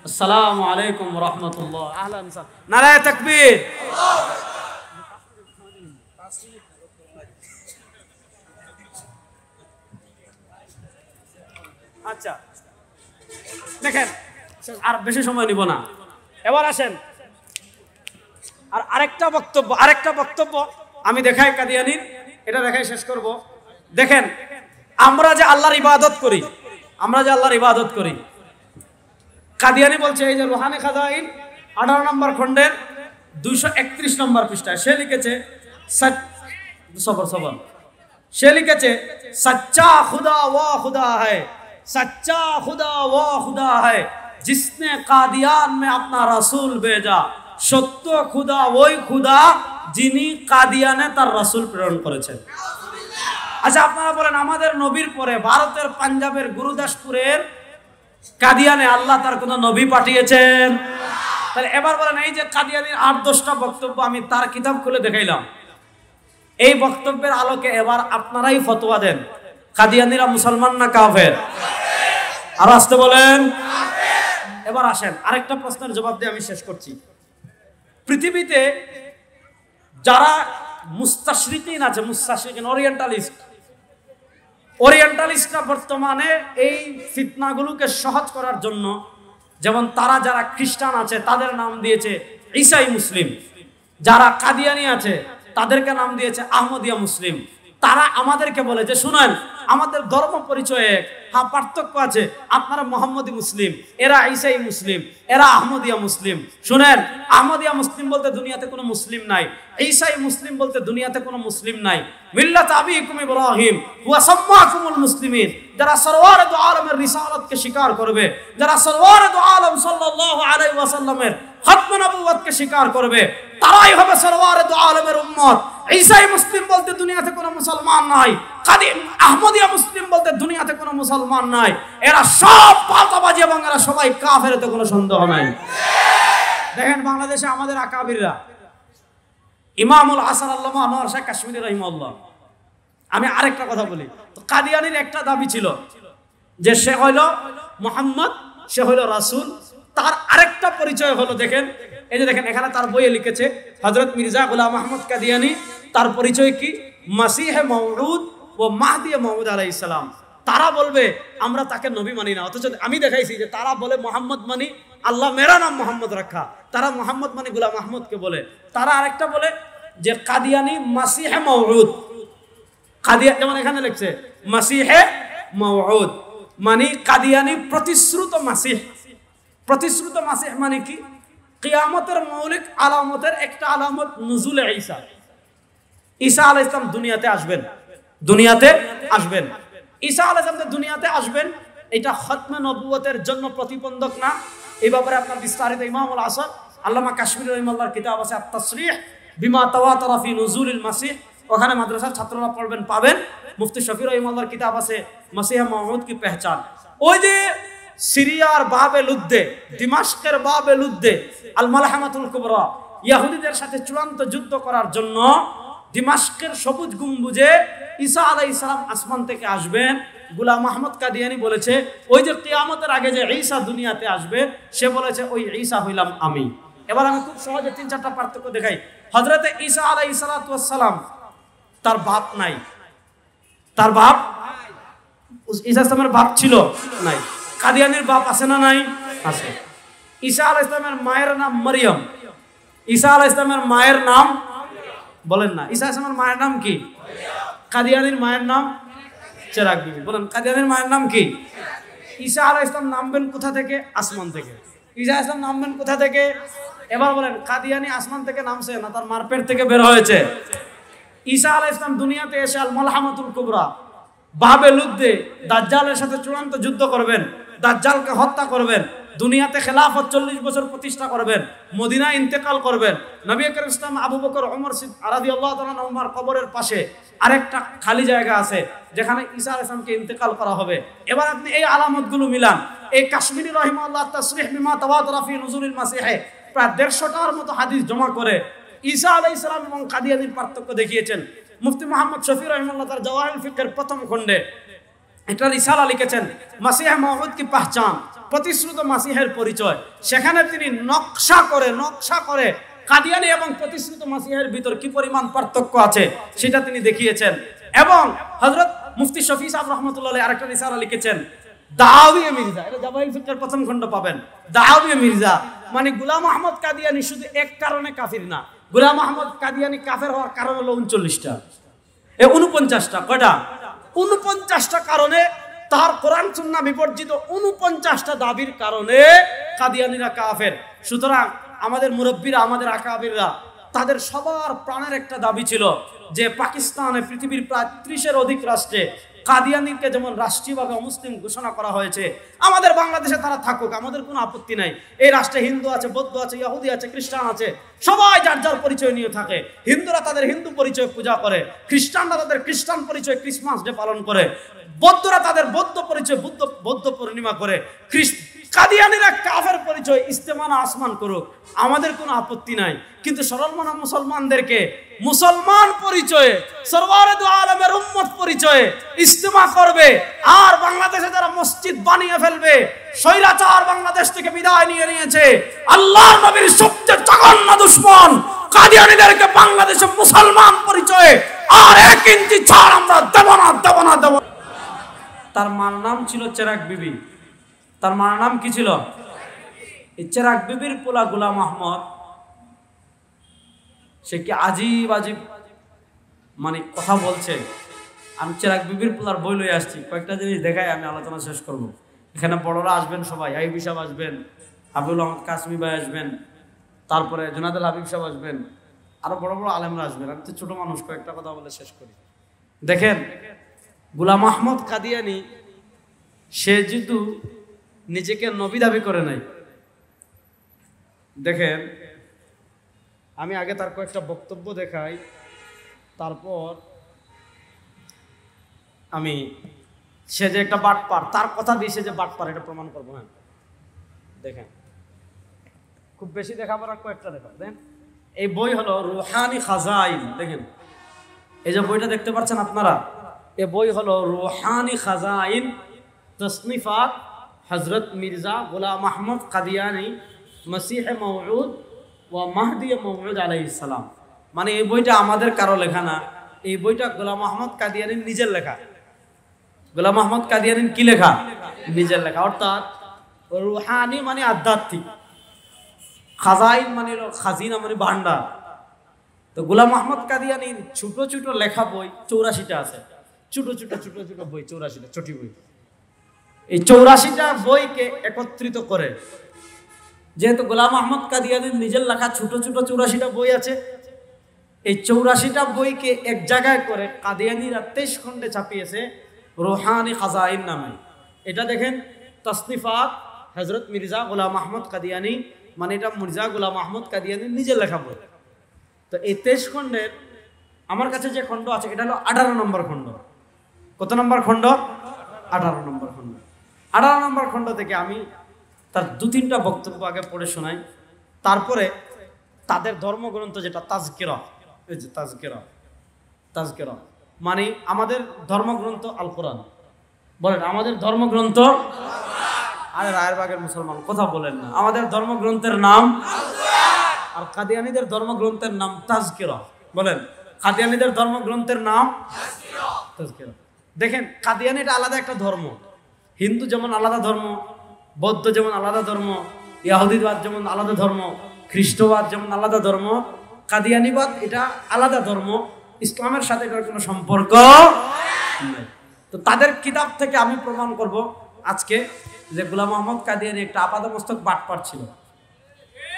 আসসালামু আলাইকুম ওয়া রাহমাতুল্লাহ। আহলান নারায়ে তাকবীর। আচ্ছা দেখেন, আর বেশি সময় নিব না, এবার আসেন আর আরেকটা বক্তব্য আমি দেখাই কাদিয়ানির, এটা দেখাই শেষ করব। দেখেন আমরা যে আল্লাহর ইবাদত করি, কাদিয়ানি বলছে, এই যে রুহানি খাজাইন 18 নম্বর খণ্ডের 231 নম্বর পৃষ্ঠায় সে লিখেছে, সে লিখেছে সচ্চা খুদা वो खुदा है, सच्चा खुदा वो खुदा है जिसने कादियान में अपना रसूल भेजा। সত্য খুদা ওই খুদা যিনি কাদিয়ানে তার রাসূল প্রেরণ করেছেন। আচ্ছা আপনারা বলেন, আমাদের নবীর পরে ভারতের পাঞ্জাবের গুরুদাসপুরের কাদিয়ানে আল্লাহ তার কোন নবী পাঠিয়েছেন? তাহলে এবার বলেন, এই যে কাদিয়ানির 8-10টা বক্তব্য আমি তার কিতাব খুলে দেখাইলাম, এই বক্তব্যের আলোকে এবার আপনারাই ফতোয়া দেন, কাদিয়ানিরা মুসলমান না কাফের? আর আসতে বলেন। এবার আসেন আরেকটা প্রশ্নের জবাব দিয়ে আমি শেষ করছি। পৃথিবীতে যারা মুস্তাশরিকিন আছে, ওরিয়েন্টালিস্টরা বর্তমানে এই ফিতনাগুলোকে সহজ করার জন্য, যেমন তারা যারা খ্রিস্টান আছে তাদের নাম দিয়েছে ঈসাই মুসলিম, যারা কাদিয়ানি আছে তাদেরকে নাম দিয়েছে আহমদিয়া মুসলিম। তারা আমাদেরকে বলে যে শুনেন, আমাদের ধর্ম পরিচয়ে হ্যাঁ পার্থক্য আছে, আপনারা মোহাম্মদী মুসলিম, এরা ঈসাই মুসলিম, এরা আহমদিয়া মুসলিম। শুনেন, আহমদিয়া মুসলিম বলতে দুনিয়াতে কোনো মুসলিম নাই, ঈসাই মুসলিম বলতে দুনিয়াতে কোনো মুসলিম নাই। মিল্লাত আবিকুম ইব্রাহিম ওয়া সাম্মাকুমুল মুসলিমিন, যারা সরওয়ারে দু আলমের রিসালাতকে স্বীকার করবে, যারা সরওয়ারে দু আলম সাল্লাল্লাহু আলাইহি ওয়াসাল্লামের খতম নবুয়তকে স্বীকার করবে, তারাই হবে সরওয়ারে দু আলমের উম্মত। ঈসাই মুসলিম বলতে দুনিয়াতে কোনো মুসলমান নাই, কাদিম আহমদিয়া মুসলিম বলতে দুনিয়াতে কোনো মুসলমান নাই। এরা সব পাল্টাবাজি এবং এরা সবাই কাফের, এতে কোনো সন্দেহ নাই। দেখেন বাংলাদেশে আমাদের আকাবিররা, ইমামুল হাসান আল্লামা আনোয়ার শাহ কাশ্মীরি রাহিমাহুল্লাহ। আমি আরেকটা কথা বলি, তো কাদিয়ানির একটা দাবি ছিল যে সে হইল মুহাম্মদ, সে হইল রাসূল। তার আরেকটা পরিচয় হলো, দেখেন এই যে দেখেন এখানে তার বইয়ে লিখেছে হযরত মির্জা গোলাম আহমদ কাদিয়ানি, তার পরিচয় কি? মাসিহে মওউদ ও মাহদি মওউদ আলাইহিস সালাম। তারা বলবে আমরা তাকে নবী মানি না, অথচ আমি দেখাইছি যে তারা বলে মোহাম্মদ মানি, আল্লাহ মেরা নাম মোহাম্মদ রাখা, তারা মোহাম্মদ মানি গোলাম আহমদকে বলে। তারা আরেকটা বলে যে কাদিয়ানি মাসিহে মওউদ, কাদিয়া যেমন এখানে লিখছে মাসিহে মওউদ মানে কাদিয়ানি প্রতিশ্রুত মাসিহ। প্রতিশ্রুত মাসিহ মানে কি? কিয়ামতের মৌলিক আলামতের একটা আলামত নুজুলে ঈসা। ঈসা আলাইহিস সালাম দুনিয়াতে আসবেন, ঈসা আলাইহিস সালাম দুনিয়াতে আসবেন, এটা খতমে নবুয়তের জন্য প্রতিবন্ধক না। এই ব্যাপারে আপনার বিস্তারিত ইমামুল হাসান আল্লামা কাশ্মীরি রাহিমাহুল্লাহর কিতাব আছে আত-তাসরিহ বিমা তাওয়াতারা ফি নুজুলিল মাসিহ, ওখানে মাদ্রাসার ছাত্ররা পড়বেন পাবেন। মুফতি শফি রাহিমাহুল্লাহর কিতাব আছে মাসিহ মাউউদ কি পেহচান। ওই যে সিরিয়ার বাবে লুদ্দে, দিমাশকের বাবে লুদ্দে আল মালহামাতুল কুবরা, ইহুদিদের সাথে চূড়ান্ত যুদ্ধ করার জন্য দিমাশকের সবুজ গম্বুজে ঈসা আলাইহিস সালাম আসমান থেকে আসবেন। গোলাম আহমদ কাদিয়ানি বলেছে ওই যে কিয়ামতের আগে যে ঈসা দুনিয়াতে আসবে, সে বলেছে ওই ঈসা হইলাম আমি। এবার আমি খুব সহজে 3-4টা পার্থক্য দেখাই। হযরতে ঈসা আলাইহিস সালাতু ওয়াস সালাম তার বাপ নাই, তার বাপ ঈসা ইসলামের বাপ ছিল নাই। কাদিয়ানির বাপ আছে না নাই? আছে। ঈসা আলাইহিস সালামের মায়ের নাম মারিয়াম। ঈসা আলাইহিস সালামের মায়ের নাম বলেন না, ঈসা আলাইহিস সালামের মায়ের নাম কি? কাদিয়ানির মায়ের নাম চেরাগ বিবি। বলেন কাদিয়ানির মায়ের নাম কি? ঈসা আলাইহিস সালাম নামবেন কোথা থেকে? আসমান থেকে। ঈসা আলাইহিস সালাম নামবেন কোথা থেকে? এবার বলেন কাদিয়ানি আসমান থেকে নামছে না তার মার পেট থেকে বের হয়েছে? ঈসা আলাইহিস সালাম দুনিয়াতে এসে আল মালহামাতুল কুবরা বাবে লুদ্দে দাজ্জালের সাথে চূড়ান্ত যুদ্ধ করবেন, দাজ্জালকে হত্যা করবেন, দুনিয়াতে খেলাফত 40 বছর প্রতিষ্ঠা করবেন, মদিনা ইন্তেকাল করবেন। নবী করিম ইসলাম আবু বকর ওমর রাদিয়াল্লাহু তাআলা ওমর কবরের পাশে আরেকটা খালি জায়গা আছে যেখানে ঈসা আলাইহিস সালামকে ইন্তেকাল করা হবে। এবার আপনি এই আলামতগুলো মিলান। এই কাশ্মীরি রাহিমাহুল্লাহ তাসরিহ বিমা তাওয়াতারা ফি নুজুলিল মাসিহে প্রায় 150টার মতো হাদিস জমা করে ঈসা আলাইহিস সালাম এবং কাদিয়ানির পার্থক্য দেখিয়েছেন। মুফতি মুহাম্মদ শফি রাহিমাহুল্লাহ তার জাওয়াহিরুল ফিকহের প্রথম খণ্ডে একটা রিসালা লিখেছেন মাসিহ মাউউদ কি পহচান। প্রতিশ্রুত মাসিহের পরিচয়, সেখানে তিনি নকশা করে কাদিয়ানি এবং প্রতিশ্রুত মাসিহের ভিতর কি পরিমাণ পার্থক্য আছে সেটা তিনি দেখিয়েছেন। এবং হযরত মুফতি শফি সাহেব রাহমাতুল্লাহ আলাইহি আরেকটা রিসালা লিখেছেন দাওয়িয়ে মির্জা, এটা জাবাইল ফিকহের প্রথম খণ্ড পাবেন। দাওয়িয়ে মির্জা মানে গোলাম আহমদ কাদিয়ানি শুধু এক কারণে কাফির না, গোলাম আহমদ কাদিয়ানি কাফের হওয়ার কারণ হলো 39টা, 49টা, কয়টা? 49টা কারণে, তার কোরআন সুন্নাহ বিবর্জিত 49টা দাবির কারণে কাদিয়ানিরা কাফের। সুতরাং আমাদের মুরব্বীরা, আমাদের আকাবিররা, তাদের সবার প্রাণের একটা দাবি ছিল যে পাকিস্তানে পৃথিবীর প্রায় 30-এর অধিক রাষ্ট্রে কাদিয়ানিকে যেমন রাষ্ট্রীয়ভাবে অমুসলিম ঘোষণা করা হয়েছে, আমাদের বাংলাদেশে তারা থাকুক, আমাদের কোনো আপত্তি নাই। এই রাষ্ট্রে হিন্দু আছে, বৌদ্ধ আছে, ইহুদি আছে, খ্রিস্টান আছে, সবাই যার যার পরিচয় নিয়ে থাকে। হিন্দুরা তাদের হিন্দু পরিচয় পূজা করে, খ্রিস্টানরা তাদের খ্রিস্টান পরিচয় ক্রিসমাস ডে পালন করে, বৌদ্ধরা তাদের বৌদ্ধ পরিচয় বৌদ্ধ পূর্ণিমা করে, কাদিয়ানিরা কাফের পরিচয় ইস্তেমানা আসমান করুক, আমাদের কোনো আপত্তি নাই। কিন্তু সরলমনা মুসলমানদেরকে মুসলমান পরিচয়ে, সরওয়ারে দু আলমের উম্মত পরিচয়ে ইস্তেমা করবে, আর বাংলাদেশে যারা মসজিদ বানিয়ে ফেলবে, স্বৈরাচার বাংলাদেশ থেকে বিদায় নিয়েছে, আল্লাহর নবীর সবচেয়ে জঘন্য দুশমন কাদিয়ানিদেরকে বাংলাদেশে মুসলমান পরিচয়ে আর 1 ইঞ্চি ছাড় আমরা দেব না। তার মার নাম ছিল চেরাগ বিবি। তার মার নাম কি ছিল? এই চেরাগ বিবির পোলা গোলাম আহমদ, সে কি আজীব মানে কথা বলছে। আমি চেরাগ বিবির পোলার বই লই আসছি, কয়েকটা জিনিস দেখাই আমি আলোচনা শেষ করব। এখানে বড়রা আসবেন, সবাই আইবি সাহেব আসবেন, আবুল আহমদ কাসমি ভাই আসবেন, তারপরে জুনাদুল হাবিব সাহেব আসবেন, আরো বড় বড় আলেমরা আসবেন। আমি তো ছোট মানুষ, কয়েকটা কথা বলে শেষ করি। দেখেন, গোলাম আহমদ কাদিয়ানি সে যেহেতু নিজেকে নবী দাবি করে নাই, দেখেন আমি আগে তার কয়েকটা বক্তব্য দেখাই, তারপর আমি সে যে একটা বাটপার, তার কথা দিয়ে সে যে বাটপার এটা প্রমাণ করবো। হ্যাঁ দেখেন, খুব বেশি দেখাবো না, কয়েকটা দেখাবো। দেন এই বই হলো রুহানি খাজাইন। দেখেন এই যে বইটা দেখতে পাচ্ছেন আপনারা, এই বই হলো রুহানি খাজাইন তসনিফাত হযরত মির্জা গোলাম আহমদ কাদিয়ানি মসিহ মওউদ ওয়া মাহদি মওউদ আলাইহিস সালাম। মানে এই বইটা আমাদের কারো লেখা না, এই বইটা গোলাম আহমদ কাদিয়ানির নিজের লেখা। গোলাম আহমদ কাদিয়ানির কি লেখা? নিজের লেখা। অর্থাৎ রুহানি মানে আধ্যাত্মিক, খাজাইন মানে খাজিনা মানে ভান্ডার। তো গোলাম আহমদ কাদিয়ানির ছোট ছোট লেখা বই 84টা আছে, ছোট বই 84টা ছোট বই। এই 84টা বইকে একত্রিত করে, যেহেতু গোলাম আহমদ কাদিয়ানির নিজের লেখা ছোট 84টা বই আছে, এই 84টা বইকে এক জায়গায় করে কাদিয়ানিরা 23 খণ্ডে ছাপিয়েছে রুহানি খাজাইন নামে। এটা দেখেন তসনিফাত হযরত মির্জা গোলাম আহমদ কাদিয়ানি, মানে এটা মির্জা গোলাম আহমদ কাদিয়ানির নিজের লেখা বই। তো এই 23 খণ্ডের আমার কাছে যে খণ্ড আছে এটা হলো 18 নম্বর খণ্ড। কত নম্বর খণ্ড? 18 নম্বর খণ্ড। 18 নম্বর খণ্ড থেকে আমি তার 2-3টা বক্তব্য আগে পড়ে শোনাই, তারপরে তাদের ধর্মগ্রন্থ যেটা তাজকিরা, এই যে তাজকিরা মানে আমাদের ধর্মগ্রন্থ আল কোরআন। বলেন আমাদের ধর্মগ্রন্থ, আরে রায়েরবাগের মুসলমান কথা বলেন না, আমাদের ধর্মগ্রন্থের নাম আল কোরআন, আর কাদিয়ানীদের ধর্মগ্রন্থের নাম তাজকিরা। বলেন কাদিয়ানীদের ধর্মগ্রন্থের নাম তাজকিরা। দেখেন কাদিয়ানী এটা আলাদা একটা ধর্ম, হিন্দু যেমন আলাদা ধর্ম, বৌদ্ধ যেমন আলাদা ধর্ম, ইহুদিবাদ যেমন আলাদা ধর্ম, খ্রিস্টবাদ যেমন আলাদা ধর্ম, কাদিয়ানীবাদ এটা আলাদা ধর্ম, ইসলামের সাথে এটার কোনো সম্পর্ক নেই। তো তাদের কিতাব থেকে আমি প্রমাণ করব আজকে যে গোলাম আহমদ কাদিয়ানী একটা আপাদমস্তক বাটপার ছিল।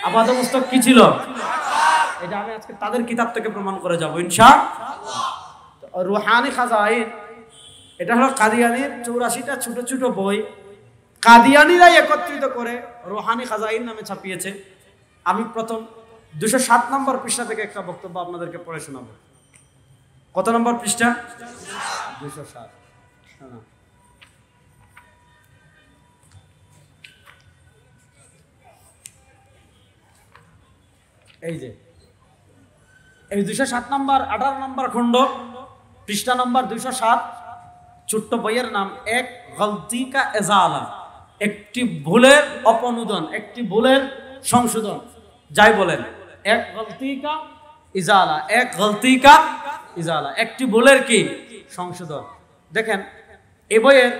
আপাদমস্তক কি ছিল? এটা আমি আজকে তাদের কিতাব থেকে প্রমাণ করে যাব ইনশাআল্লাহ। রুহানি খাজাইন এটা হলো কাদিয়ানির 84টা ছোট ছোট বই, কাদিয়ানিরাই একত্রিত করে রুহানি খাজাইন নামে ছাপিয়েছে। আমি প্রথম 207 নম্বর পৃষ্ঠা থেকে একটা বক্তব্য আপনাদেরকে পড়ে শোনাবো। কত নম্বর পৃষ্ঠা? 207। এই যে এই 207 নম্বর 18 নম্বর খণ্ড পৃষ্ঠা নম্বর 207, ছোট্ট বইয়ের নাম এক গলতি কা এজালা। একটি ভুলের অপনোদন, একটি ভুলের সংশোধন, যাই বলেন, এক গলতি কা ইজালা, এক গলতি কা ইজালা, একটি ভুলের কি সংশোধন। দেখেন এই বইয়ের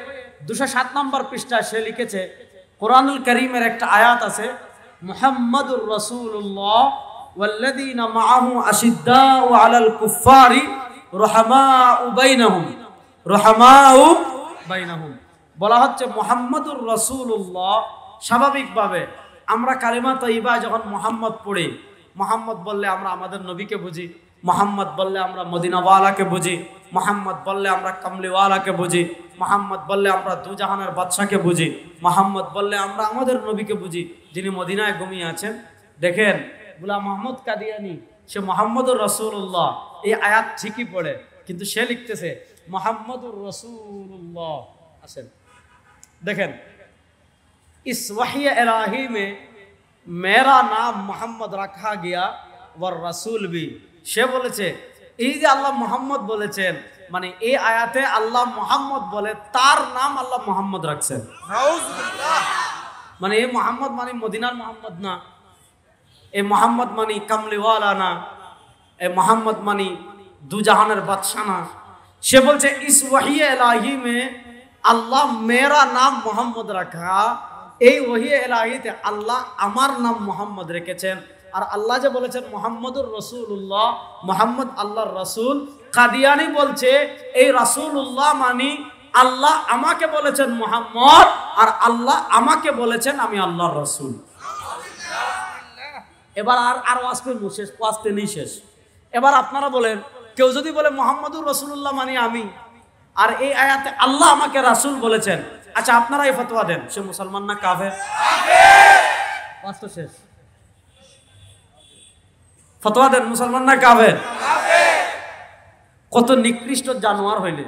207 নম্বর পৃষ্ঠায় সে লিখেছে, কোরআনুল কারীমের একটা আয়াত আছে, মুহাম্মাদুর রাসূলুল্লাহ ওয়াল্লাযীনা মাআহু আশিদ্দাউ আলাল কুফফারি রুহামাউ বাইনাহুম। বলা হচ্ছে মুহাম্মাদুর রাসূলুল্লাহ, স্বাভাবিকভাবে আমরা কালিমা তয়্যিবা যখন মুহাম্মদ পড়ি, মুহাম্মদ বললে আমরা আমাদের নবীকে বুঝি, মুহাম্মদ বললে আমরা মদিনাওয়ালাকে বুঝি, মুহাম্মদ বললে আমরা কামলিওয়ালাকে বুঝি, মুহাম্মদ বললে আমরা দুজাহানের বাদশাকে বুঝি, মুহাম্মদ বললে আমরা আমাদের নবীকে বুঝি যিনি মদিনায় ঘুমিয়ে আছেন। দেখেন গোলাম মোহাম্মদ কাদিয়ানী, সে মুহাম্মদুর রাসূলুল্লাহ এই আয়াত ঠিকই পড়ে, কিন্তু সে লিখতেছে মুহাম্মদুর রাসূলুল্লাহ। আসেন देखें, इस वही इलाही में मेरा नाम मोहम्मद रखा गया वर रसूल भी। সে বলেছে এই যে আল্লাহ মোহাম্মদ বলেছেন, মানে এই আয়াতে আল্লাহ মোহাম্মদ বলে তার নাম আল্লাহ মোহাম্মদ রাখছেন। মানে এই মোহাম্মদ মানে মদিনার মোহাম্মদ না, এই মোহাম্মদ মানে কামলিওয়ালা না, এই মোহাম্মদ মানে দুজাহানের বাদশা না। সে বলছে ইস ওয়াহি ইলাহি में আল্লাহ মেরা নাম মোহাম্মদ রাখা, এই ওহি ইলাহিতে আল্লাহ আমার নাম মোহাম্মদ রেখেছেন। আর আল্লাহ যে বলেছেন মুহাম্মদুর রাসূলুল্লাহ, মুহাম্মদ আল্লাহর রাসূল, কাদিয়ানী বলছে এই রাসূলুল্লাহ মানে আল্লাহ আমাকে বলেছেন মুহাম্মদ, আর আল্লাহ আমাকে বলেছেন আমি আল্লাহর রাসূল। এবার আর ওয়াজতে শেষ, ওয়াজতে নেই শেষ। এবার আপনারা বলেন, কেউ যদি বলে মুহাম্মদুর রাসূলুল্লাহ মানে আমি, আর এই আয়াতে আল্লাহ আমাকে রাসূল বলেছেন, আচ্ছা আপনারা এই ফতোয়া দেন, সে মুসলমান না কাফের? ওয়াজ তো শেষ, ফতোয়া দেন, মুসলমান না কাফের? কত নিকৃষ্ট জানোয়ার হইলে,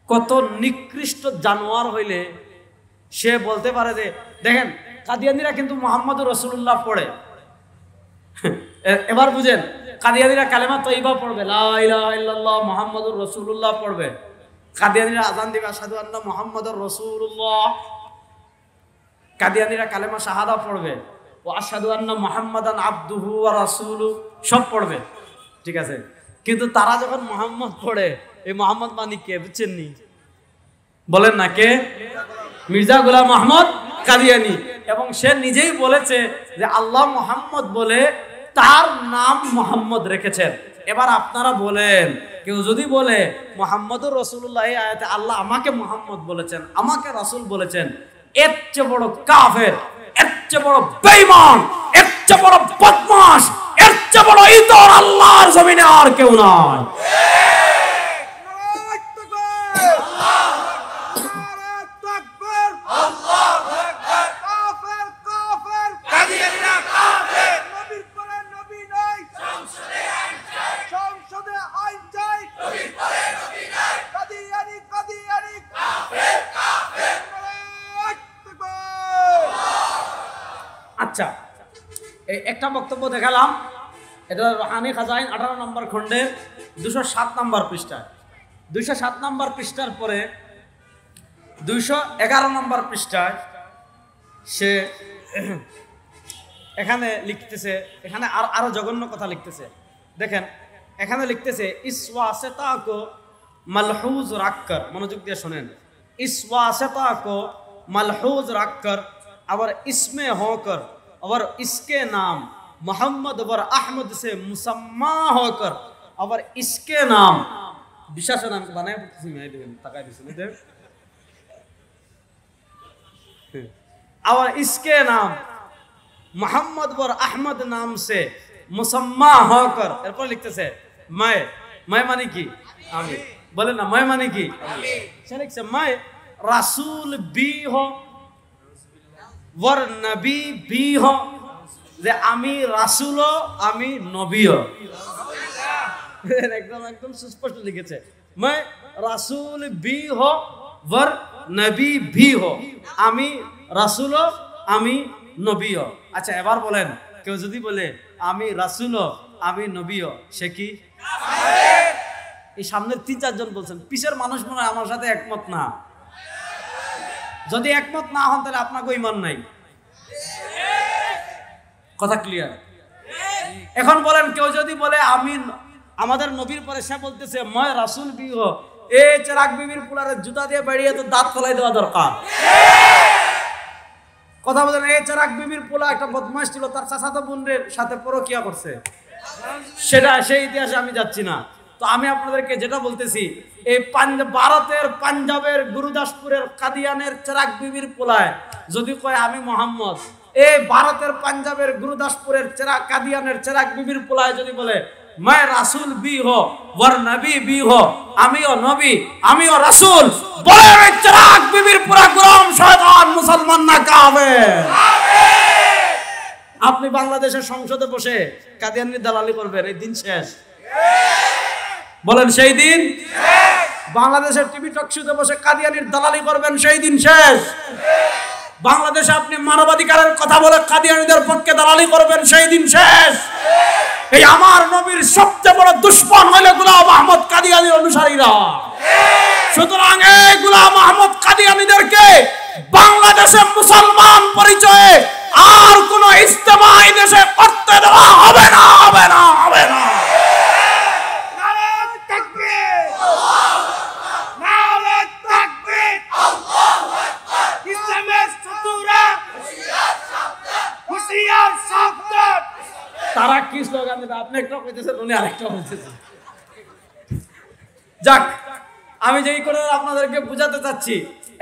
কত নিকৃষ্ট জানোয়ার হইলে সে বলতে পারে যে দেখেন কাদিয়ানীরা কিন্তু মুহাম্মদুর রাসূলুল্লাহ পড়ে। এবার বুঝেন, কাদিয়ানীরা কালেমা তয়্যিবা পড়বে, লা ইলাহা ইল্লাল্লাহ মুহাম্মাদুর রাসূলুল্লাহ পড়বে। কাদিয়ানীরা আযান দিবে আশহাদু আন্না মুহাম্মাদুর রাসূলুল্লাহ। কাদিয়ানীরা কালেমা শাহাদা পড়বে, ও আশহাদু আন্না মুহাম্মাদান আবদুহু ওয়া রাসূলুহু, সব পড়বে, ঠিক আছে। কিন্তু তারা যখন মুহাম্মদ পড়ে, এই মুহাম্মদ মানে কে বুঝছেন নি? বলেন না কে? মির্জা গোলাম আহমদ কাদিয়ানী। এবং সে নিজেই বলেছে যে আল্লাহ মুহাম্মদ বলে তার নাম মুহাম্মদ রেখেছেন। এবার আপনারা বলেন, কেউ যদি বলে মুহাম্মদুর রাসূলুল্লাহ এই আয়াতে আল্লাহ আমাকে মুহাম্মদ বলেছেন, আমাকে রাসূল বলেছেন, এর চেয়ে বড় কাফের, এর চেয়ে বড় বেঈমান, এর চেয়ে বড় বদমাশ, এর চেয়ে বড় ইতর আল্লাহর জমিনে আর কেউ নাই। আচ্ছা, একটা বক্তব্য দেখালাম, এটা রুহানি খাজাইন 18 নম্বর খণ্ডে 207 নম্বর পৃষ্ঠায়। 207 নম্বর পৃষ্ঠার পরে 211 নম্বর পৃষ্ঠায় সে এখানে লিখতেছে, এখানে আরো জঘন্য কথা লিখতেছে। দেখেন এখানে লিখতেছে ইসওয়াসেতা কো মালহুজ রাখকর, মনোযোগ দিয়ে শোনেন, ইসওয়াসেতা কো মালহুজ রাখকর और इसमें होकर और इसके नाम मोहम्मद और अहमद से मुसम्मा होकर और इसके नाम विशेष नाम को बनाए और इसके नाम मोहम्मद और अहमद नाम से मुसम्मा होकर, एरपर लिखते से मैं मानी की आमी, बोले ना मैं मानी की चलिए से मैं रसूल भी हो वर नबी भी हो, যে আমি রাসূল আমি নবী, একদম একদম সুস্পষ্ট লিখেছে, मैं রাসূল भी हो वर নবী भी हो, আমি রাসূল আমি নবী। আচ্ছা এবার বলেন, কেউ যদি বলে আমি রাসূল আমি নবী, সে কি কাফের? এই সামনের 3-4 জন বলছেন, পিছের মানুষ মনে হয় আমার সাথে একমত না। যদি একমত না হন তাহলে আপনাকে ঈমান নাই। কথা ক্লিয়ার? এখন বলেন কেউ যদি বলে আমি আমাদের নবীর পরে সে বলতেছে মই রাসূল বিহ, এই চেরাগ বিবির পুলারে জুতা দিয়ে বেরিয়ে তো দাঁত ফলাই দেওয়া দরকার। কথা বলেন, এই চেরাগ বিবির পোলা একটা বদমাশ ছিল, তার চাচাতো বোনের সাথে পরকিয়া করছে, সেটা সেই ইতিহাসে আমি যাচ্ছি না। তো আমি আপনাদেরকে যেটা বলতেছি, এই ভারতের পাঞ্জাবের গুরুদাসপুরের কাদিয়ানের চেরাগ বিবির পোলায় যদি কয় আমি মোহাম্মদ, এই ভারতের পাঞ্জাবের গুরুদাসপুরের কাদিয়ানের চেরাগ বিবির পোলায় যদি বলে मैं রাসূল भी हो वर नबी भी हो, আমিও নবী আমিও রাসূল, বলে ওই চেরাগ বিবির পুরা গোলাম শয়তান, মুসলমান না কাফের। আপনি বাংলাদেশের সংসদে বসে কাদিয়ানির দালালি করবেন, এই দিন শেষ। বলেন সেই দিন? বাংলাদেশের টিভি টকশোতে বসে কাদিয়ানির দালালি করবেন, সেই দিন শেষ। বাংলাদেশে আপনি মানবাধিকারের কথা বলে কাদিয়ানীদের পক্ষে দালালি করবেন, সেই দিন শেষ। এই আমার নবীর সবচেয়ে বড় দুশমন হইল গোলাম আহমদ কাদিয়ানীর অনুসারীরা। সুতরাং এই গোলাম আহমদ কাদিয়ানীদেরকে বাংলাদেশে মুসলমান পরিচয়ে আর কোন ইজতেমা এই দেশে করতে দেওয়া হবে না, হবে না, হবে না। নারে তাকবীর, নারে তাকবীর, আল্লাহু আকবার। ইসলামের শত্রুরা হুঁশিয়ার সাবধান। তারা কি স্লোগান দেবে? আপনি একটা কইতেছেন, উনি আরেকটা বলতেছেন। যাক, আমি যেই করে আপনাদেরকে বুঝাতে চাচ্ছি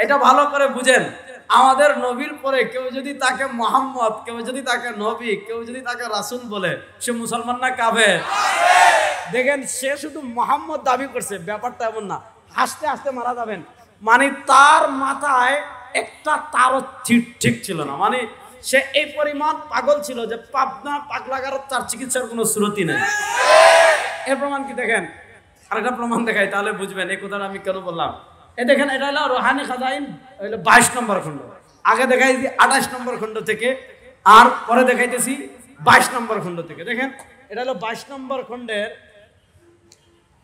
এটা ভালো করে বুঝেন। আমাদের নবীর পরে কেউ যদি তাকে মুহাম্মদ, কেউ যদি তাকে নবী, কেউ যদি তাকে রাসূল বলে, সে মুসলমান না কাফের? দেখেন, সে শুধু মুহাম্মদ দাবি করছে, ব্যাপারটা এমন না। হাসতে হাসতে মারা যাবেন, মানে তার মাথায় একটা তারও ঠিক ছিল না। মানে সে এই পরিমাণ পাগল ছিল যে পাবনা পাগলাগার তার চিকিৎসার কোনো শ্রুতি নেই। এর প্রমাণ কি দেখেন, আরেকটা প্রমাণ দেখাই তাহলে বুঝবেন এই কথাটা আমি কেন বললাম। এই দেখেন, এটা হলো রুহানি খাজাইন, হলো 22 নম্বর খণ্ড। আগে দেখাইছি 28 নম্বর খণ্ড থেকে, আর পরে দেখাইতেছি 22 নম্বর খণ্ড থেকে। দেখেন, এটা হলো 22 নম্বর খণ্ডের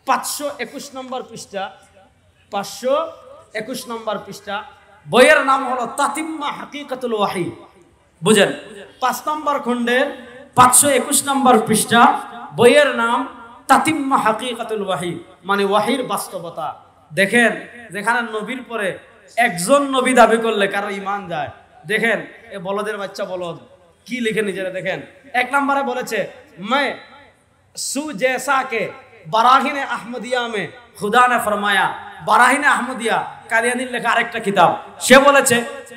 521 নম্বর পৃষ্ঠা, 521 নম্বর পৃষ্ঠা। বইয়ের নাম হলো তাতিম্মা হাকিকাতুল ওয়াহি। বুঝেন, 5 নম্বর খণ্ডের 521 নম্বর পৃষ্ঠা, বইয়ের নাম তাতিম্মা হাকিকাতুল ওয়াহি, মানে ওয়াহির বাস্তবতা। দেখেন, যেখানে নবীর পরে একজন নবী দাবি করলে কারো ঈমান যায়। দেখেন, এ বলদের বাচ্চা বলদ কি লিখে নিজেরা দেখেন। 1 নম্বরে বলেছে मैं सु जैसा के বারাহিনে আহমদিয়া মে খুদা ने फरमाया। বারাহিনে আহমদিয়া কাদিয়ানির লেখা আরেকটা কিতাব। সে বলেছে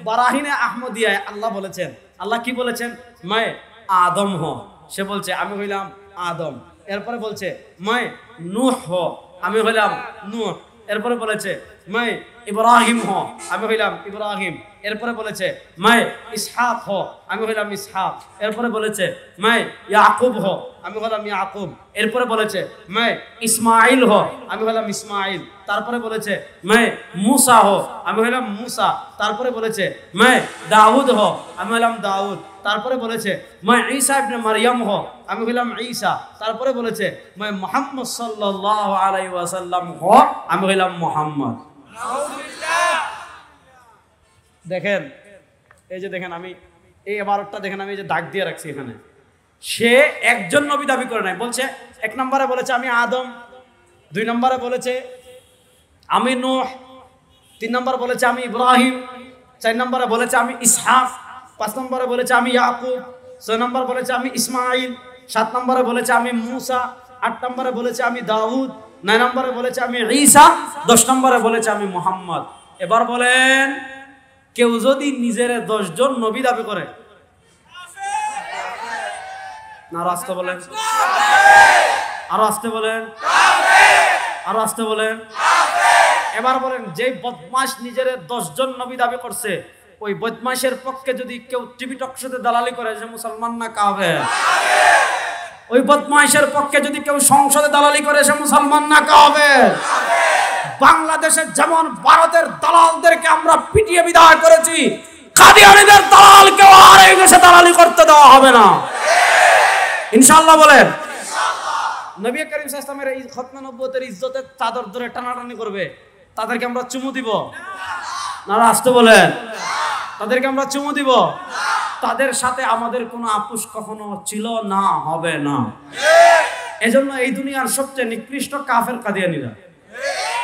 বারাহিনে আহমদিয়ায় আল্লাহ বলেছেন। আল্লাহ কি বলেছেন? मैं আদম হো, সে বলছে আমি হইলাম আদম। এরপরে বলছে मैं নূহ হো, আমি হইলাম নূহ। এরপরে বলেছে मैं ইব্রাহিম হো, আমি হইলাম ইব্রাহিম। এরপরে বলেছে मैं ইসহাক হো, আমি হইলাম ইসহাক। এরপরে বলেছে मैं ইয়াকুব হো, আমি হলাম ইয়াকুব। এরপরে বলেছে मैं ইসমাইল হো, আমি হলাম ইসমাইল। তারপরে বলেছে मैं मूसा হো, আমি হলাম मूसा। তারপরে বলেছে मैं দাউদ হো, আমি হলাম দাউদ। তারপরে বলেছে मैं ঈসা ইবনে মারইয়াম হো, আমি হলাম ঈসা। তারপরে বলেছে मैं মুহাম্মদ সাল্লাল্লাহু আলাইহি ওয়াসাল্লাম হো, আমি হলাম মুহাম্মদ। দেখেন, এই যে দেখেন, আমি এই 12টা দেখেন, আমি এই যে দাগ দিয়ে রাখছি এখানে। সে একজন নবী দাবি করে নাই। বলছে 1 নম্বরে বলেছে আমি আদম, 2 নম্বরে বলেছে আমি নূহ, 3 নম্বরে বলেছে আমি ইব্রাহিম, 4 নম্বরে বলেছে আমি ইসহাক, 5 নম্বরে বলেছে আমি ইয়াকুব, 6 নম্বরে বলেছে আমি ইসমাইল, 7 নম্বরে বলেছে আমি মূসা, 8 নম্বরে বলেছে আমি দাউদ, 9 নম্বরে বলেছে আমি ঈসা, 10 নম্বরে বলেছে আমি মুহাম্মদ। এবার বলেন, কেউ যদি নিজের 10 জন নবী দাবি করে, আরো আসতে বলেন, আরো আসতে বলেন, আরো আসতে বলেন। এবার বলেন, যে বদমাশ নিজের 10 জন নবী দাবি করছে, ওই বদমাশের পক্ষে যদি কেউ টিভি টকশোতে দালালি করে, সে মুসলমান না কাফের? ওই বদমাশের পক্ষে যদি কেউ সংসদে দালালি করে, সে মুসলমান না কাফের? বাংলাদেশে যেমন ভারতের দালালদেরকে আমরা পিটিয়ে বিদায় করেছি, কাদিয়ানীদের দালালকে আর এই দেশে দালালি করতে দেওয়া হবে না, ইনশাআল্লাহ। বলেন নবী করিম সাল্লাল্লাহু আলাইহি ওয়াসাল্লামের এই খতমে নবুয়তের ইজ্জতের চাদর ধরে টানাটানি করবে, তাদেরকে আমরা চুমু দিব? না আসতে বলেন, তাদেরকে আমরা চুমু দিব? তাদের সাথে আমাদের কোনো আপোষ কখনো ছিল না, হবে না। এজন্য এই দুনিয়ার সবচেয়ে নিকৃষ্ট কাফের কাদিয়ানীরা।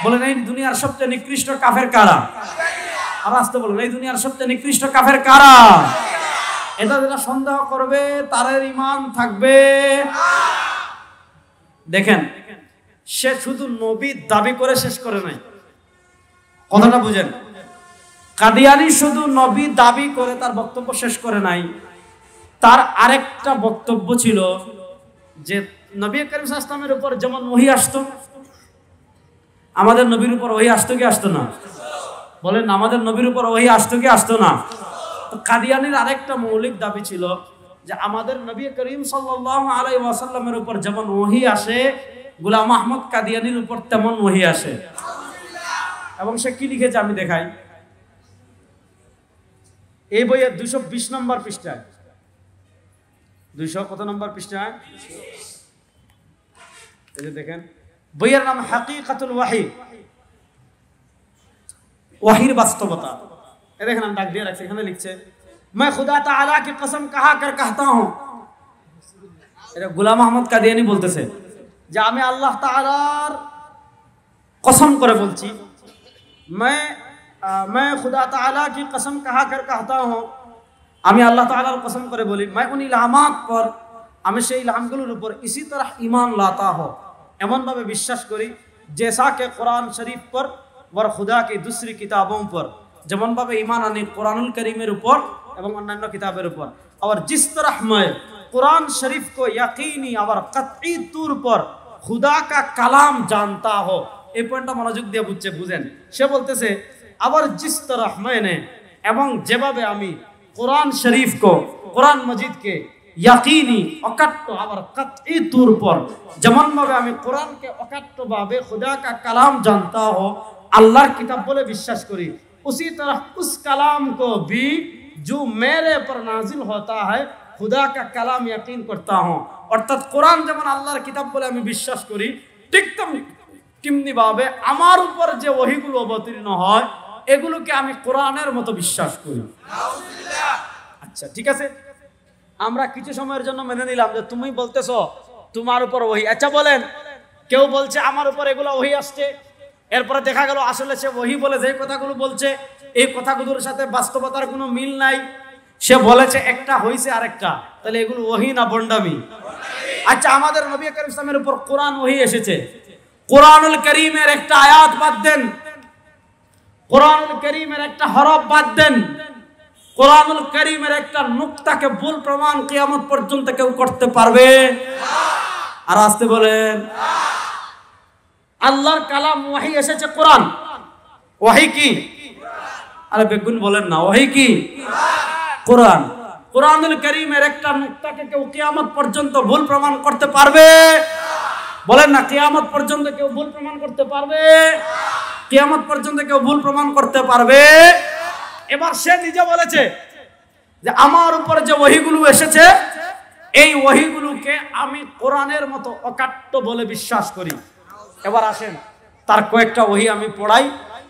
বলেন এই দুনিয়ার সবচেয়ে নিকৃষ্ট কাফের কারা? আর আসতে বলেন এই দুনিয়ার সবচেয়ে নিকৃষ্ট কাফের কারা? এটা যেটা সন্দেহ করবে তার ঈমান থাকবে। দেখেন, সে শুধু নবী দাবি করে শেষ করে নাই, কথাটা বুঝেন। কাদিয়ানী শুধু নবী দাবি করে তার বক্তব্য শেষ করে নাই, তার আরেকটা বক্তব্য ছিল যে নবী করিম সাল্লাল্লাহু আলাইহি ওয়াসাল্লামের উপর যেমন ওহী আসতো, আমাদের নবীর উপর ওহী আসতো কি আসতো না? বলেন আমাদের নবীর উপর ওহী আসতো কি আসতো না? তো কাদিয়ানীর আরেকটা মৌলিক দাবি ছিল যে আমাদের নবী করিম সাল্লাল্লাহু আলাইহি ওয়াসাল্লামের উপর যেমন ওহী আসে, গোলাম আহমদ কাদিয়ানীর উপর তেমন ওহী আসে। এবং সে কি লিখেছে আমি দেখাই। এই বইয়ের 220 নম্বর পৃষ্ঠায়, 200 কত নম্বর পৃষ্ঠায়? এই যে দেখেন, বইয়ের নাম হাকিকাতুল ওয়াহি, ওয়াহির বাস্তবতা। এই দেখেন আমি দাগ দিয়ে রাখছি, এখানে লিখছে मैं खुदा ताला की कसम कहा कर कहता हूं। এটা গোলাম আহমদ কাদিয়ানী বলতেছে যে আমি আল্লাহ তাআলার কসম করে বলছি, मैं खुदा ताला की कसम कहा कर कहता हूं, আমি আল্লাহ তাআলার কসম করে বলি, मैं उन इल्हामात पर, আমি সেই ইলহামগুলোর উপর इसी तरह ईमान लाता हूं, এমন ভাবে বিশ্বাস করি जैसा कि कुरान शरीफ पर और खुदा की दूसरी किताबों पर, যেমন ভাবে ঈমান আনি কুরআনুল কারীমের উপর এবং অন্যান্য কিতাবের উপর। और जिस तरह मैं कुरान शरीफ को यकीनी और कतई तौर पर खुदा का कलाम जानता हो। এই পয়েন্টটা মনোযোগ দিয়ে বুঝেন। সে বলতেছে আবার जिस तरह मैंने, এবং যেভাবে আমি कुरान शरीफ को, कुरान मजीद के यकीनी अकट्ट और कतई तौर पर, যেমন ভাবে আমি কোরআনকে অকাট্য ভাবে खुदा का कलाम जानता हो, আল্লাহর কিতাব বলে বিশ্বাস করি, उसी तरह उस कलाम को भी जो मेरे पर नाजिल होता है खुदा का कलाम यकीन करता हूँ। অর্থাৎ কোরআন যেমন আল্লাহর কিতাব বলে আমি বিশ্বাস করি, ঠিক তেমনি ভাবে আমার উপর যে ওহীগুলো অবতীর্ণ হয় এগুলোকে আমি কোরআনের মতো বিশ্বাস করি। আচ্ছা ঠিক আছে, আমরা কিছু সময়ের জন্য মেনে নিলাম যে তুমি বলতেছো তোমার উপর ওহী। আচ্ছা বলেন, কেউ বলছে আমার উপর এগুলো ওহী আসছে, এরপরে দেখা গেল আসলে সে ওহী বলে যে কথাগুলো বলছে এই কথাগুলোর সাথে বাস্তবতার কোনো মিল নাই, সে বলেছে একটা হইছে আরেকটা, তাহলে এগুলো ওহী না বন্ডামি? আচ্ছা আমাদের নবী করিম সাল্লাল্লাহু আলাইহি ওয়াসাল্লামের উপর কোরআন ওহী এসেছে, কোরআনুল কারীমের একটা আয়াত বাদ দেন, কোরআনুল কারীমের একটা হরফ বাদ দেন, কোরআনুল কারীমের একটা নুকতাকে ভুল প্রমাণ কিয়ামত পর্যন্ত কেউ করতে পারবে? আর আসতে বলেন আল্লাহর কালাম ওহী এসেছে কোরআন, ওহী কি? আরে বেগুন বলেন না, ওহী কি? কোরআন। কোরআনুল কারীমের একটা নুকতাকে কেউ কিয়ামত পর্যন্ত ভুল প্রমাণ করতে পারবে? বলেন না, কিয়ামত পর্যন্ত কেউ ভুল প্রমাণ করতে পারবে? কিয়ামত পর্যন্ত কেউ ভুল প্রমাণ করতে পারবে? এবার সে নিজে বলেছে যে আমার উপর যে ওহীগুলো এসেছে এই ওহীগুলোকে আমি কোরআনের মতো অকাট্য বলে বিশ্বাস করি। এবার আসেন তার কয়েকটা ওহী আমি পড়াই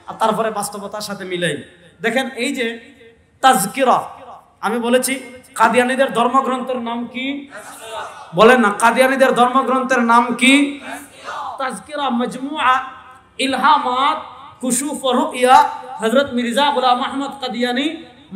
আর তারপরে বাস্তবতার সাথে মিলাই। দেখেন এই যে তাজকিরা, আমি বলেছি কাদিয়ানীদের ধর্মগ্রন্থের নাম কি? বলেন না, কাদিয়ানীদের ধর্মগ্রন্থের নাম কি? তাজকিরা মজমুআ ইলহামাত কুশুফ ও রুইয়া হযরত মির্জা গোলাম আহমদ কাদিয়ানী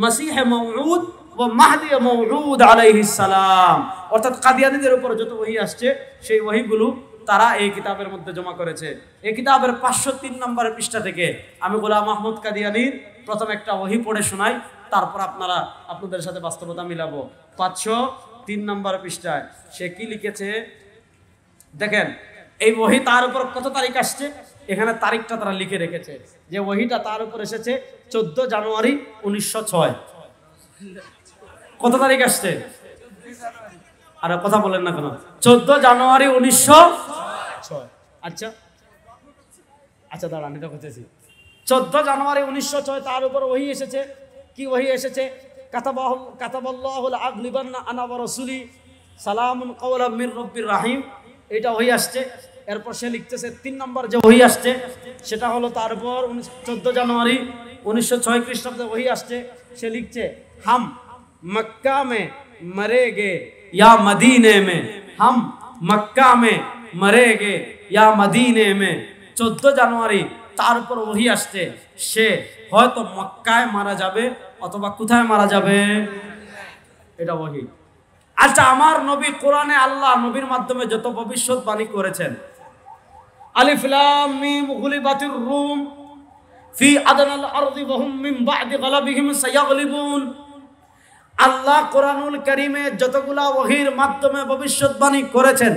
মসিহ মওউদ ও মাহদি মওউদ আলাইহিস সালাম। অর্থাৎ কাদিয়ানীদের উপর যত ওহী আসছে সেই ওহীগুলো তারা এই কিতাবের মধ্যে জমা করেছে। এই কিতাবের 503 নম্বর পৃষ্ঠা থেকে আমি গোলাম আহমদ কাদিয়ানীর প্রথম একটা ওহী পড়ে শোনাই, তারপর আপনাদের সাথে বাস্তবতা মিলাবো। 503 নম্বর পৃষ্ঠায় সে কি লিখেছে দেখেন। এই ওহী তার উপর কত তারিখ আসছে, এখানে তারিখটা তারা লিখে রেখেছে যে ওহীটা তার উপর এসেছে 14 জানুয়ারি 1906। কত তারিখ আসছে? আরে কথা বলেন না কেন? 14 জানুয়ারি 1906। আচ্ছা আচ্ছা দাঁড়ান, এটা বলতেছি 14 জানুয়ারি 1906 তার উপর ওহী এসেছে। কি ওহী এসেছে? কাতাবাল্লাহুল আগলিবান্না আনা ওয়া রাসূলি সালামুন কাওলাম মির রাব্বির রাহিম, এটা ওহী আসছে। এরপর সে লিখতেছে 3 নম্বর যে ওহী আসছে সেটা হলো তারপর 14 জানুয়ারি 1906 খ্রিস্টাব্দে ওহী আসছে। সে লিখছে হাম মক্কা মে মরেগে या मदीने में, हम मक्का में मरेगे या मदीने में। 14 জানুয়ারি তার উপর ওহী আসছে, সে হয়তো মক্কায় মারা যাবে অথবা কোথায় মারা যাবে, এটা ওহী। আচ্ছা, আমার নবী কোরআনে আল্লাহ নবীর মাধ্যমে যত ভবিষ্যৎবাণী করেছেন, আলিফ লাম মিম গুলিবাতির রুম ফি আদনাল আরদি ওয়া হুম মিন বা'দি গালাবিহিম সায়াগলিবুন। আল্লাহ কোরআনুল কারীমে যতগুলা ওহীর মাধ্যমে ভবিষ্যৎবাণী করেছেন,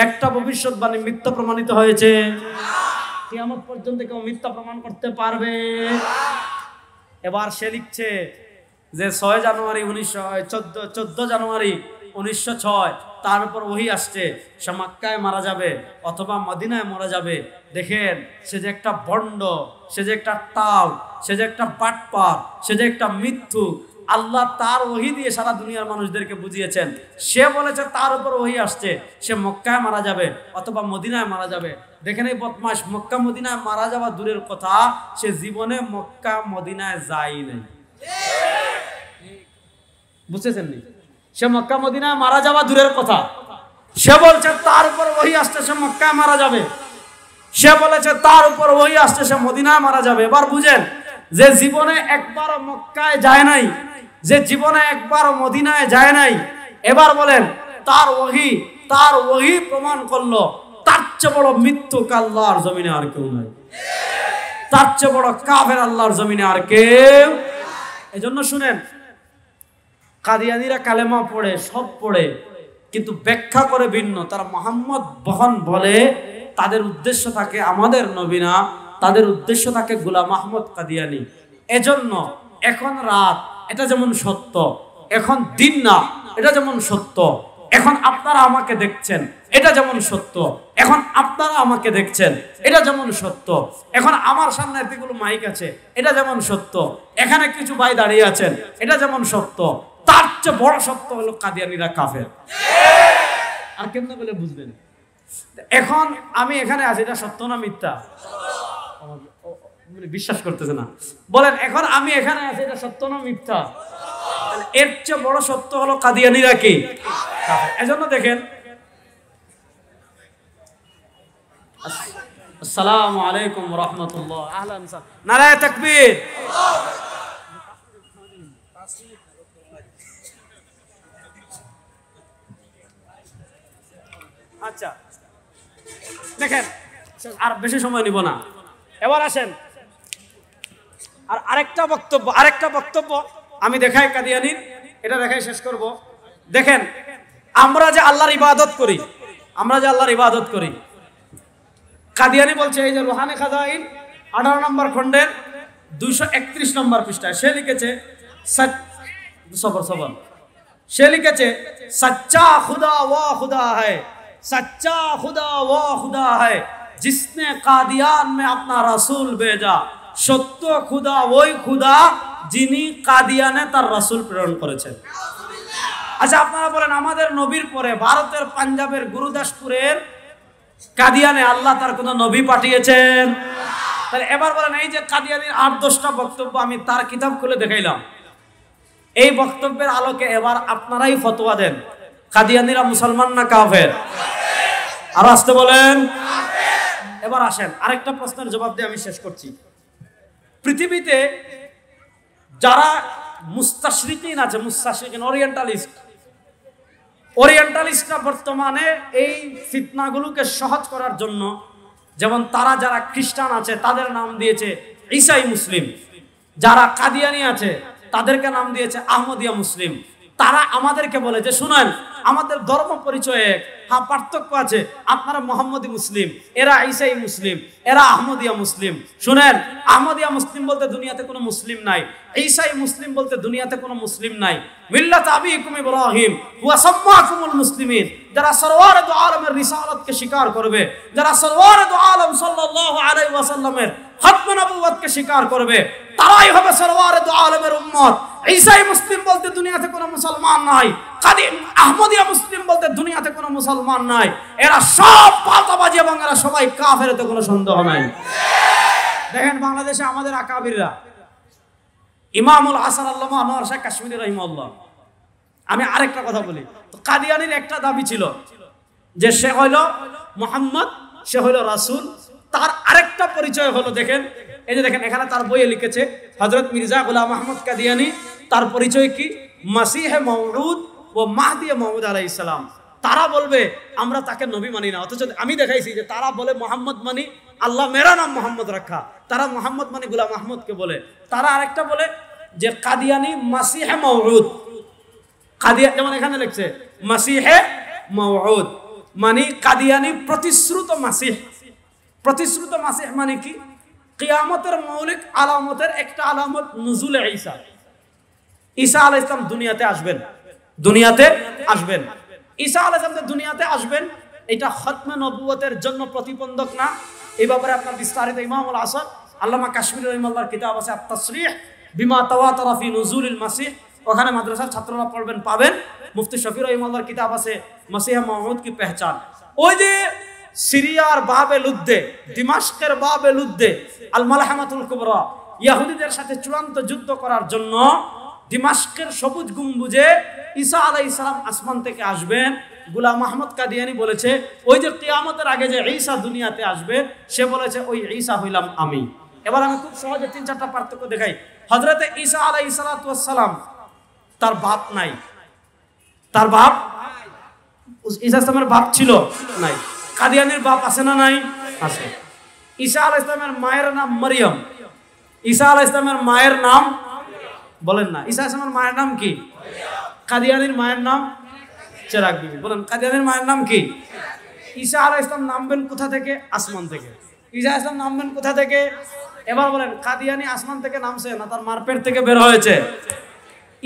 একটা ভবিষ্যৎবাণী মিথ্যা প্রমাণিত হয়েছে? কিয়ামত পর্যন্ত কেউ মিথ্যা প্রমাণ করতে পারবে? এবার সে লিখছে যে 6 জানুয়ারি 14 জানুয়ারি 1906 তার উপর ওহী আসছে, সে মক্কায় মারা যাবে অথবা মদিনায় মারা যাবে। দেখেন, সে যে একটা ভণ্ড, সে যে একটা টাল, সে যে একটা বাটপার, সে যে একটা মিথ্যুক। আল্লাহ তার ওহী দিয়ে সারা দুনিয়ার মানুষদেরকে বুঝিয়েছেন। সে বলেছে তার উপর ওহী আসছে, সে মক্কায় মারা যাবে অথবা মদিনায় মারা যাবে। দেখেন এই বদমাশ, মক্কা মদিনায় মারা যাওয়া দূরের কথা, সে জীবনে মক্কা মদিনায় যায় নাই। বুঝতেছেন নি? সে মক্কা মদিনায় মারা যাওয়া দূরের কথা, সে বলছে তার উপর ওহী আসছে, সে মক্কায় মারা যাবে। সে বলেছে তার উপর ওহী আসছে, সে মদিনায় মারা যাবে। এবার বুঝেন, যে জীবনে একবার মক্কায় যায় নাই, যে জীবনে একবার মদিনায় যায় নাই, এবার বলেন তার ওহী প্রমাণ করলো। তার চেয়ে বড় মিথ্যুক আল্লাহর জমিনে আর কেউ নাই, তার চেয়ে বড় কাফের আল্লাহর জমিনে আর কেউ। এজন্য শুনেন, কাদিয়ানীরা কালেমা পড়ে, সব পড়ে, কিন্তু ব্যাখ্যা করে ভিন্ন। তারা মুহাম্মদ বহন বলে, তাদের উদ্দেশ্য থাকে আমাদের নবী না, তাদের উদ্দেশ্য থাকে গোলাম আহমদ কাদিয়ানী। এজন্য এখন রাত, এটা যেমন সত্য, এখন দিন না, এটা যেমন সত্য, এখন আপনারা আমাকে দেখছেন, এটা যেমন সত্য, এখন আপনারা আমাকে দেখছেন, এটা যেমন সত্য, এখন আমার সামনে এতগুলো মাইক আছে, এটা যেমন সত্য, এখানে কিছু ভাই দাঁড়িয়ে আছেন, এটা যেমন সত্য, তার চেয়ে বড় সত্য হলো কাদিয়ানীরা কাফের। আর কেমনে বলে বুঝবেন? এখন আমি এখানে আছি, এটা সত্য না মিথ্যা? বিশ্বাস করতেছে না, বলেন এখন আমি এখানে আছি, এটা সত্য না মিথ্যা? এর চেয়ে বড় সত্য হলো কাদিয়ানীরা কি? এজন্য দেখেন, আসসালামু আলাইকুম ওয়া রাহমাতুল্লাহ, আহলান নারায়ে তাকবীর। আচ্ছা দেখেন, আর বেশি সময় নিব না, এবার আসেন আর আরেকটা বক্তব্য আমি দেখাই কাদিয়ানীর, এটা দেখাই শেষ করব। দেখেন, আমরা যে আল্লাহর ইবাদত করি, কাদিয়ানী বলছে, এই যে রুহানি খাজাইন 18 নম্বর খণ্ডের 231 নম্বর পৃষ্ঠায় সে লিখেছে, সে লিখেছে সচ্চা খুদা वो खुदा है, सच्चा खुदा वो खुदा है जिसने कादियान में अपना रसूल भेजा। সত্য খুদা ওই খুদা যিনি কাদিয়ানে তার রাসূল প্রেরণ করেছেন। আচ্ছা আপনারা বলেন, আমাদের নবীর পরে ভারতের পাঞ্জাবের গুরুদাসপুরের কাদিয়ানে আল্লাহ তার কোন নবী পাঠিয়েছেন? তাহলে এবার বলেন, এই যে কাদিয়ানির 8-10টা বক্তব্য আমি তার কিতাব খুলে দেখাইলাম, এই বক্তব্যের আলোকে এবার আপনারাই ফতোয়া দেন, কাদিয়ানীরা মুসলমান না কাফের? আর আসতে বলেন। এবার আসেন আরেকটা প্রশ্নের জবাব দিয়ে আমি শেষ করছি। পৃথিবীতে যারা মুস্তাশরিকিন আছে, মুস্তাশরিকিন ওরিয়েন্টালিস্টরা বর্তমানে এই ফিতনাগুলোকে সহজ করার জন্য, যেমন তারা যারা খ্রিস্টান আছে তাদের নাম দিয়েছে ঈসাই মুসলিম, যারা কাদিয়ানি আছে তাদেরকে নাম দিয়েছে আহমদিয়া মুসলিম। তারা আমাদেরকে বলে যে শুনেন, আমাদের ধর্ম পরিচয়ে হ্যাঁ পার্থক্য আছে, আপনারা মুহাম্মদি মুসলিম, এরা ঈসাই মুসলিম, এরা আহমদিয়া মুসলিম। শুনেন, আহমদিয়া মুসলিম বলতে দুনিয়াতে কোনো মুসলিম নাই, ঈসাই মুসলিম বলতে দুনিয়াতে কোনো মুসলিম নাই। মিল্লাত আবিকুম ইব্রাহিম ওয়া সাম্মাকুমুল মুসলিমিন, যারা সরওয়ার দু আলমের রিসালাতকে স্বীকার করবে, যারা সরওয়ার দু আলম সাল্লাল্লাহু আলাইহি ওয়াসাল্লামের খতমে নবুয়তকে স্বীকার করবে, তারাই হবে সরওয়ারে দু আলমের উম্মত। ঈসাই মুসলিম বলতে দুনিয়াতে কোনো মুসলমান নাই, কাদিম আহমদিয়া মুসলিম বলতে দুনিয়াতে কোনো মুসলমান নাই। এরা সব পাল্টাবাজি এবং এরা সবাই কাফের, এতে কোনো সন্দেহ নাই। দেখেন বাংলাদেশে আমাদের আকাবিররা, ইমামুল হাসান আল্লামা আনোয়ার শাহ কাশ্মীরি রাহিমাহুল্লাহ। আমি আরেকটা কথা বলি, তো কাদিয়ানির একটা দাবি ছিল যে সে হইল মুহাম্মদ, সে হইল রাসূল। তার আরেকটা পরিচয় হলো, দেখেন এই যে দেখেন এখানে তার বইয়ে লিখেছে হযরত মির্জা গোলাম আহমদ কাদিয়ানি, তার পরিচয় কি? মাসিহে মওউদ ও মাহদি মওউদ আলাইহিস সালাম। তারা বলবে আমরা তাকে নবী মানি না, অথচ আমি দেখাইছি যে তারা বলে মোহাম্মদ মানি, আল্লাহ মেরা নাম মোহাম্মদ রাখা, তারা মোহাম্মদ মানি গোলাম আহমদকে বলে। তারা আরেকটা বলে যে কাদিয়ানি মাসিহে মওউদ, কাদিয়া যেমন এখানে লিখছে মাসিহে মওউদ মানে কাদিয়ানি প্রতিশ্রুত মাসিহ। প্রতিশ্রুত মাসিহ মানে কি? কিয়ামতের মৌলিক আলামতের একটা আলামত নুজুলে ঈসা। ঈসা আলাইহিস সালাম দুনিয়াতে আসবেন, দুনিয়াতে আসবেন। ঈসা আলাইহিস সালাম দুনিয়াতে আসবেন, এটা খতমে নবুয়তের জন্য প্রতিবন্ধক না। এই ব্যাপারে আপনার বিস্তারিত ইমামুল হাসান আল্লামা কাশ্মীরি রাহিমাহুল্লাহর কিতাব আছে আত-তাসরিহ বিমা তাওয়াতারা ফি নুজুলিল মাসিহ, ওখানে মাদ্রাসার ছাত্ররা পড়বেন পাবেন। মুফতি শফি রাহিমাহুল্লাহর কিতাব আছে মাসিহে মওউদ কি পেহচান। ওই যে সিরিয়ার বাবে লুদ্দে, দিমাশকের বাবে লুদ্দে আল মালহামাতুল কুবরা, ইহুদিদের সাথে চূড়ান্ত যুদ্ধ করার জন্য দিমাশকের সবুজ গম্বুজে ঈসা আলাইহিস সালাম আসমান থেকে আসবেন। গোলাম আহমদ কাদিয়ানি বলেছে ওই যে কিয়ামতের আগে যে ঈসা দুনিয়াতে আসবে, সে বলেছে ওই ঈসা হইলাম আমি। এবার আমি খুব সহজে 3-4টা পার্থক্য দেখাই। হযরতে ঈসা আলাইহিস সালাতু ওয়াস সালাম, তার বাপ নাই, তার বাপ, ঈসা ইসলামের বাপ ছিল নাই। কাদিয়ানির বাপ আছে না নাই? আছে। ঈসা আলাইহিস সালামের মায়ের নাম মারিয়াম। ঈসা আলাইহিস সালামের মায়ের নাম বলেন না, ঈসা আলাইহিস সালামের মায়ের নাম কি? কাদিয়ানির মায়ের নাম চেরাগ বিবি। বলেন কাদিয়ানির মায়ের নাম কি? ঈসা আলাইহিস সালাম নামবেন কোথা থেকে? আসমান থেকে। ঈসা আলাইহিস সালাম নামবেন কোথা থেকে? এবার বলেন কাদিয়ানি আসমান থেকে নামছে না তার মার পেট থেকে বের হয়েছে?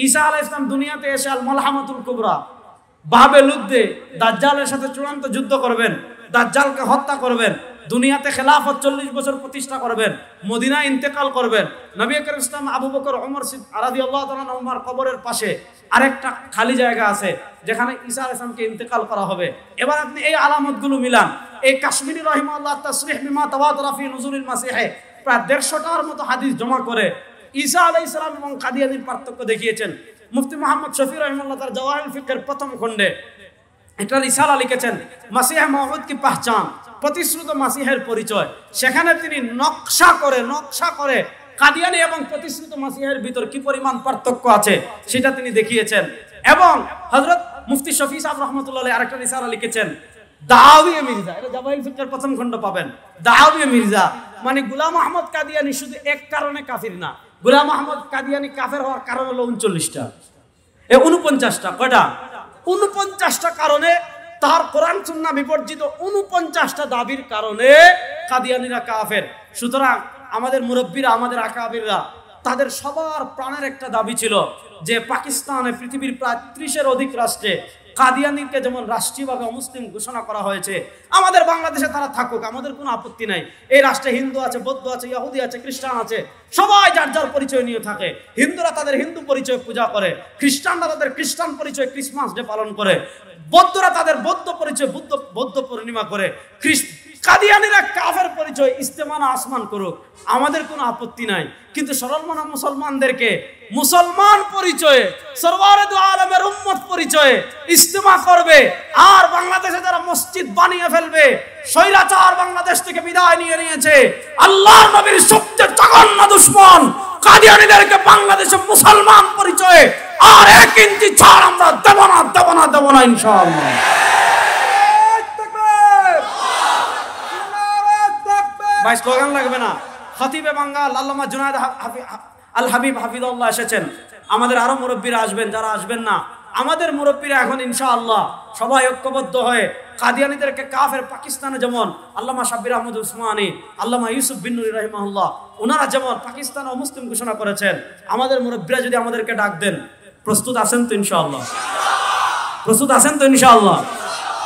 ঈসা আলাইহিস সালাম দুনিয়াতে এসে আল মালহামাতুল কুবরা বাবে লুদ্দে দাজ্জালের সাথে চূড়ান্ত যুদ্ধ করবেন, দাজ্জালকে হত্যা করবেন, দুনিয়াতে খেলাফত 40 বছর প্রতিষ্ঠা করবেন, মদিনায় ইন্তেকাল করবেন। নবী করিম ইসলাম আবু বকর ওমর রাদিয়াল্লাহু তাআলা আনহুর কবরের পাশে আরেকটা খালি জায়গা আছে যেখানে ঈসা আলাইহিস সালামকে ইন্তেকাল করা হবে। এবার আপনি এই আলামতগুলো মিলান। এই কাশ্মীরি রাহিমাহুল্লাহ তাসরিহ বিমা তাওয়াতারা ফি নুজুলিল মাসিহে প্রায় 150টার মতো হাদিস জমা করে ঈসা আলাইহিস সালাম এবং কাদিয়ানির পার্থক্য দেখিয়েছেন। মুফতি মুহাম্মদ শফি রাহিমাহুল্লাহ তার জাওয়াহিরুল ফিকহের প্রথম খণ্ডে একটা রিসালা লিখেছেন মাসিহে মওউদ কি পহচান, প্রতিশ্রুত মাসিহের পরিচয়। সেখানে তিনি নকশা করে কাদিয়ানি এবং প্রতিশ্রুত মাসিহের ভিতর কি পরিমাণ পার্থক্য আছে সেটা তিনি দেখিয়েছেন। এবং হযরত মুফতি শফি সাহেব রাহমাতুল্লাহ আলাইহি আরেকটা রিসালা লিখেছেন দাওয়ী মির্জা, এটা জাওয়াহিরুল ফিকহের প্রথম খণ্ড পাবেন। দাওয়ী মির্জা মানে গোলাম আহমদ কাদিয়ানি শুধু এক কারণে কাফির না, গোলাম আহমদ কাদিয়ানি কাফের হওয়ার কারণ হলো 39টা, 49টা। কয়টা? 49টা কারণে, তার কোরআন সুন্নাহ বিবর্জিত 49টা দাবির কারণে কাদিয়ানিরা কাফের। সুতরাং আমাদের মুরব্বীরা, আমাদের আকাবিররা, তাদের সবার প্রাণের একটা দাবি ছিল যে পাকিস্তানে পৃথিবীর প্রায় 30-এর অধিক রাষ্ট্রে কাদিয়ানিকে যেমন রাষ্ট্রীয়ভাবে অমুসলিম ঘোষণা করা হয়েছে, আমাদের বাংলাদেশে তারা থাকুক, আমাদের কোনো আপত্তি নাই। এই রাষ্ট্রে হিন্দু আছে, বৌদ্ধ আছে, ইহুদি আছে, খ্রিস্টান আছে, সবাই যার যার পরিচয় নিয়ে থাকে। হিন্দুরা তাদের হিন্দু পরিচয় পূজা করে, খ্রিস্টানরা তাদের খ্রিস্টান পরিচয় ক্রিসমাস ডে পালন করে, বৌদ্ধরা তাদের বৌদ্ধ পরিচয় বৌদ্ধ পূর্ণিমা করে, কাদিয়ানিরা কাফের পরিচয় ইস্তেমানা আসমান করুক, আমাদের কোনো আপত্তি নাই। কিন্তু সরলমনা মুসলমানদেরকে মুসলমান পরিচয়ে, সরওয়ারে দু আলমের উম্মত পরিচয়ে ইস্তেমা করবে, আর বাংলাদেশে যারা মসজিদ বানিয়ে ফেলবে, স্বৈরাচার বাংলাদেশ থেকে বিদায় নিয়েছে, আল্লাহর নবীর সবচেয়ে জঘন্য দুশমন কাদিয়ানিদেরকে বাংলাদেশে মুসলমান পরিচয়ে আর 1 ইঞ্চি ছাড় আমরা দেব না ইনশাআল্লাহ। ভাই স্লোগান লাগবে না। খতিবে বাঙ্গাল আল্লামা জুনায়েদ আল হাবিব হাফিজাহুল্লাহ এসেছেন, আমাদের আরো মুরব্বীরা আসবেন, যারা আসবেন না আমাদের মুরব্বীরা এখন ইনশাআল্লাহ সবাই ঐক্যবদ্ধ হয়ে কাদিয়ানীদেরকে কাফের, পাকিস্তানে যেমন আল্লামা শাব্বির আহমদ উসমানী, আল্লামা ইউসুফ বিন নুরি রাহিমাহুল্লাহ, ওনারা যেমন পাকিস্তান অমুসলিম ঘোষণা করেছেন, আমাদের মুরব্বীরা যদি আমাদেরকে ডাক দেন, প্রস্তুত আছেন তো ইনশাআল্লাহ? প্রস্তুত আছেন তো ইনশাআল্লাহ?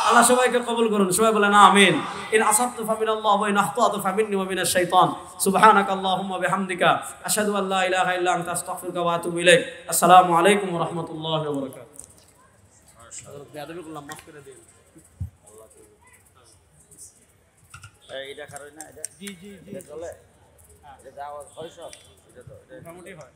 আল্লাহ সবাইকে কবুল করুন, সবাই বলেন আমিন। ইন আসাবতু ফামিনাল্লাহ ওয়া ইন আখতাতু ফামিন্নি ওয়া মিনাশ শাইতান। সুবহানাকাল্লাহুম্মা বিহামদিকা আশহাদু আল লা ইলাহা ইল্লা আনতা আস্তাগফিরুকা ওয়া আতুবু ইলাইক। আসসালামু আলাইকুম ওয়া রাহমাতুল্লাহি ওয়া বারাকাতুহু। বেয়াদবি করলাম, মাফ করে দিন। এটা খারাপ না, এটা জি জি জি চলে, এটা আওয়াজ হয় সব, এটা তো মোটামুটি হয়।